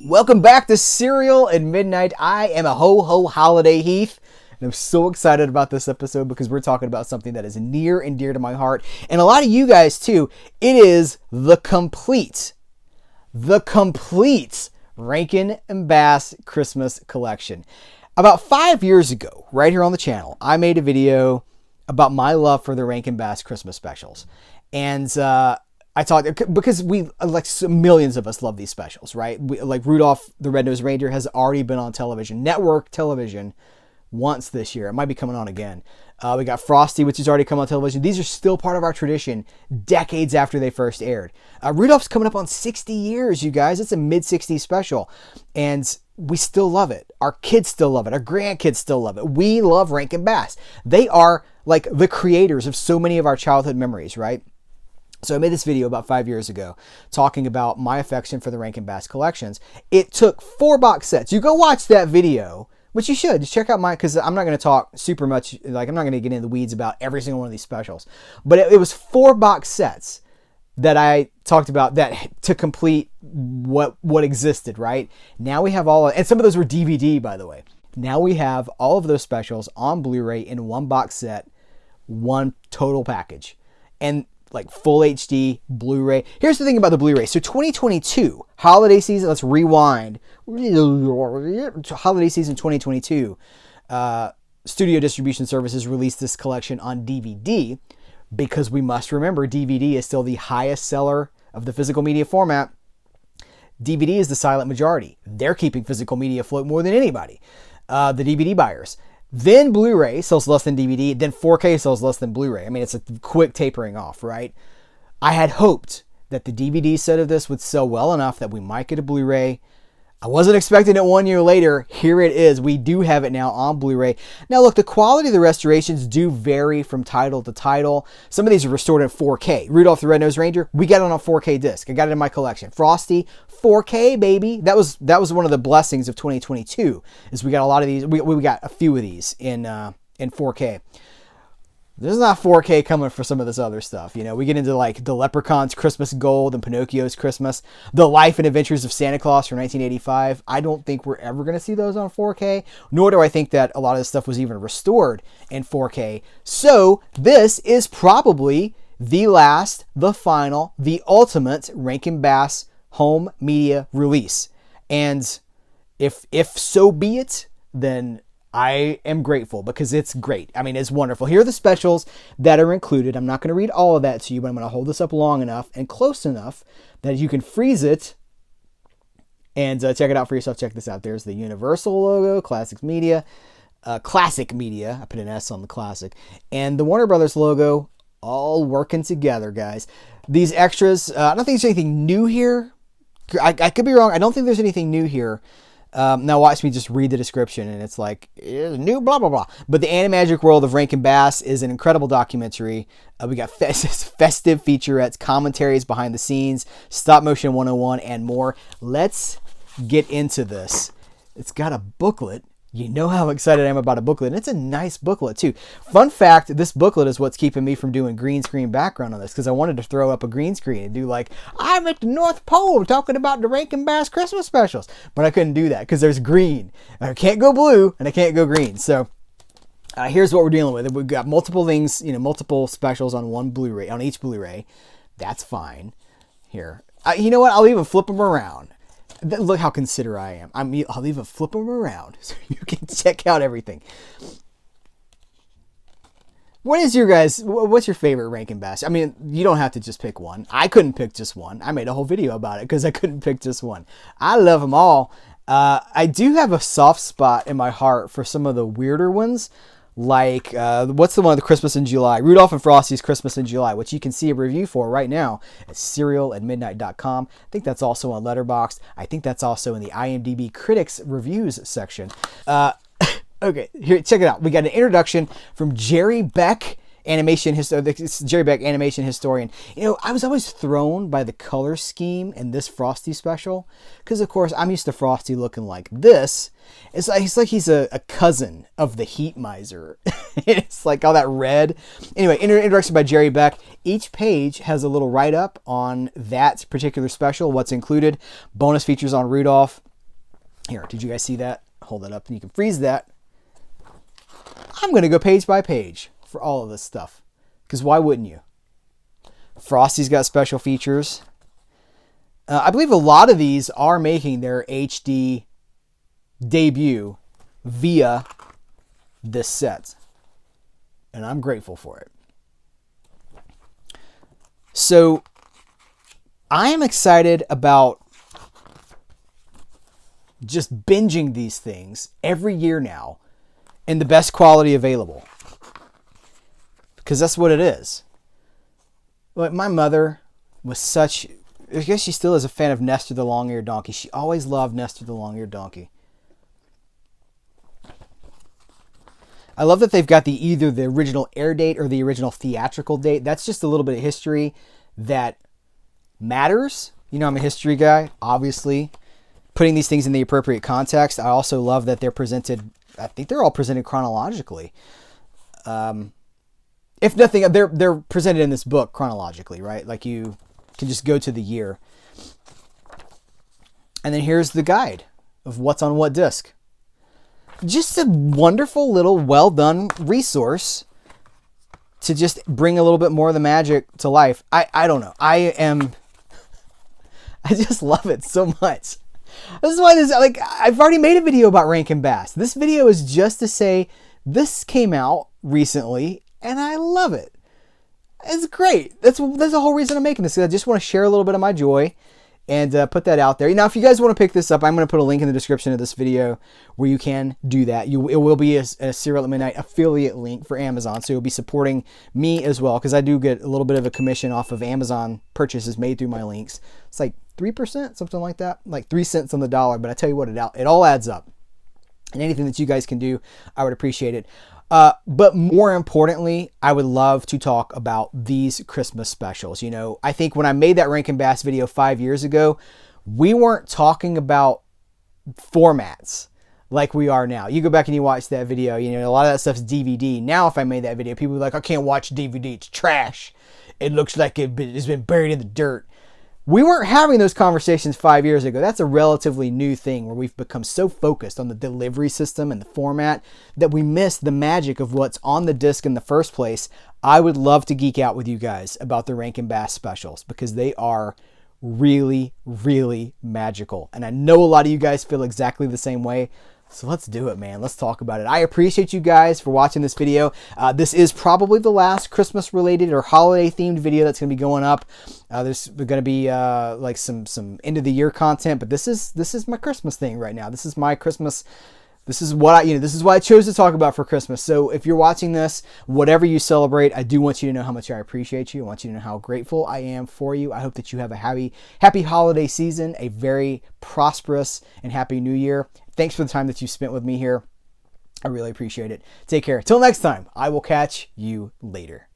Welcome back to Cereal at Midnight. I am a ho-ho holiday Heath, and I'm so excited about this episode because we're talking about something that is near and dear to my heart, and a lot of you guys too. It is the complete Rankin Bass Christmas Collection. About 5 years ago, right here on the channel, I made a video about my love for the Rankin Bass Christmas specials, and I talked because we, like, millions of us love these specials, right? Like Rudolph the Red-Nosed Reindeer has already been on television, network television, once this year. It might be coming on again. We got Frosty, which has already come on television. These are still part of our tradition decades after they first aired. Rudolph's coming up on 60 years, you guys. It's a mid-60s special, and we still love it. Our kids still love it. Our grandkids still love it. We love Rankin Bass. They are like the creators of so many of our childhood memories, right? So I made this video about 5 years ago talking about my affection for the Rankin Bass collections. It took 4 box sets. You go watch that video, which you should. Just check out mine, because I'm not going to talk super much. Like, I'm not going to get into the weeds about every single one of these specials. But it was 4 box sets that I talked about that to complete what existed, right? Now we have and some of those were DVD, by the way. Now we have all of those specials on Blu-ray in one box set, one total package. And like full HD Blu-ray. Here's the thing about the Blu-ray. So 2022, holiday season, let's rewind. Holiday season 2022, Studio Distribution Services released this collection on DVD because we must remember DVD is still the highest seller of the physical media format. DVD is the silent majority. They're keeping physical media afloat more than anybody, the DVD buyers. Then Blu-ray sells less than DVD. Then 4K sells less than Blu-ray. I mean, it's a quick tapering off, right? I had hoped that the DVD set of this would sell well enough that we might get a Blu-ray. I wasn't expecting it 1 year later. Here it is. We do have it now on Blu-ray. Now, look, the quality of the restorations do vary from title to title. Some of these are restored in 4K. Rudolph the Red-Nosed Reindeer, we got it on a 4K disc. I got it in my collection. Frosty, 4K, baby. That was one of the blessings of 2022, is we got a lot of these. We got a few of these in 4K. There's not 4K coming for some of this other stuff. You know, we get into like the Leprechaun's Christmas Gold and Pinocchio's Christmas, the Life and Adventures of Santa Claus from 1985. I don't think we're ever going to see those on 4K, nor do I think that a lot of this stuff was even restored in 4K. So this is probably the last, the final, the ultimate Rankin Bass home media release. And if so be it, then I am grateful, because it's great. I mean, it's wonderful. Here are the specials that are included. I'm not going to read all of that to you, but I'm going to hold this up long enough and close enough that you can freeze it and check it out for yourself. Check this out. There's the Universal logo, Classic Media. I put an S on the Classic. And the Warner Brothers logo, all working together, guys. These extras, I don't think there's anything new here. I could be wrong. I don't think there's anything new here. Now watch me just read the description, and it's like, new blah, blah, blah. But the Animagic World of Rankin Bass is an incredible documentary. We got festive featurettes, commentaries behind the scenes, stop motion 101, and more. Let's get into this. It's got a booklet. You know how excited I am about a booklet, and it's a nice booklet too. Fun fact, this booklet is what's keeping me from doing green screen background on this, because I wanted to throw up a green screen and do like, I'm at the North Pole talking about the Rankin Bass Christmas specials, but I couldn't do that because there's green. I can't go blue and I can't go green. So here's what we're dealing with. We've got multiple things, multiple specials on one Blu-ray, on each Blu-ray. That's fine. Here, you know what? I'll even flip them around. Look how considerate I am. I'll even flip them around so you can check out everything. What's your favorite Rankin Bass? I mean, you don't have to just pick one. I couldn't pick just one. I made a whole video about it because I couldn't pick just one. I love them all. I do have a soft spot in my heart for some of the weirder ones. Like, what's the one, the Christmas in July? Rudolph and Frosty's Christmas in July, which you can see a review for right now at CerealAtMidnite.com. I think that's also on Letterboxd. I think that's also in the IMDb Critics Reviews section. Okay, here, check it out. We got an introduction from Jerry Beck, Jerry Beck, animation historian. I was always thrown by the color scheme in this Frosty special, because of course I'm used to Frosty looking like this. It's like he's a cousin of the Heat Miser. It's like all that red. Anyway, introduction by Jerry Beck. Each page has a little write-up on that particular special, what's included, bonus features on Rudolph, Here, did you guys see that? Hold it up and you can freeze that. I'm going to go page by page for all of this stuff. Because why wouldn't you? Frosty's got special features. I believe a lot of these are making their HD debut via this set. And I'm grateful for it. So, I am excited about just binging these things every year now in the best quality available. Because that's what it is. Like, my mother was such... I guess she still is a fan of Nestor the Long-Eared Donkey. She always loved Nestor the Long-Eared Donkey. I love that they've got either the original air date or the original theatrical date. That's just a little bit of history that matters. You know, I'm a history guy, obviously. Putting these things in the appropriate context. I also love that they're presented, I think they're all presented chronologically. If nothing, they're presented in this book chronologically, right? Like you can just go to the year. And then here's the guide of what's on what disc. Just a wonderful little well-done resource to just bring a little bit more of the magic to life. I don't know. I just love it so much. This is why I've already made a video about Rankin Bass. This video is just to say this came out recently and I love it. It's great. That's the whole reason I'm making this. I just want to share a little bit of my joy and put that out there. Now, if you guys want to pick this up, I'm going to put a link in the description of this video where you can do that. It will be a Serial at Midnight affiliate link for Amazon, so you'll be supporting me as well, because I do get a little bit of a commission off of Amazon purchases made through my links. It's like 3%, something like that, like 3 cents on the dollar. But I tell you what, it all adds up. And anything that you guys can do, I would appreciate it. But more importantly, I would love to talk about these Christmas specials. You know, I think when I made that Rankin Bass video 5 years ago, we weren't talking about formats like we are now. You go back and you watch that video, you know, a lot of that stuff's DVD. Now, if I made that video, people would be like, I can't watch DVD. It's trash. It looks like it's been buried in the dirt. We weren't having those conversations 5 years ago. That's a relatively new thing where we've become so focused on the delivery system and the format that we miss the magic of what's on the disc in the first place. I would love to geek out with you guys about the Rankin Bass specials because they are really, really magical. And I know a lot of you guys feel exactly the same way. So let's do it, man. Let's talk about it. I appreciate you guys for watching this video. This is probably the last Christmas-related or holiday-themed video that's going to be going up. There's going to be like some end-of-the-year content, but this is my Christmas thing right now. This is my Christmas. This is what this is what I chose to talk about for Christmas. So if you're watching this, whatever you celebrate, I do want you to know how much I appreciate you. I want you to know how grateful I am for you. I hope that you have a happy holiday season, a very prosperous and happy new year. Thanks for the time that you spent with me here. I really appreciate it. Take care. Till next time, I will catch you later.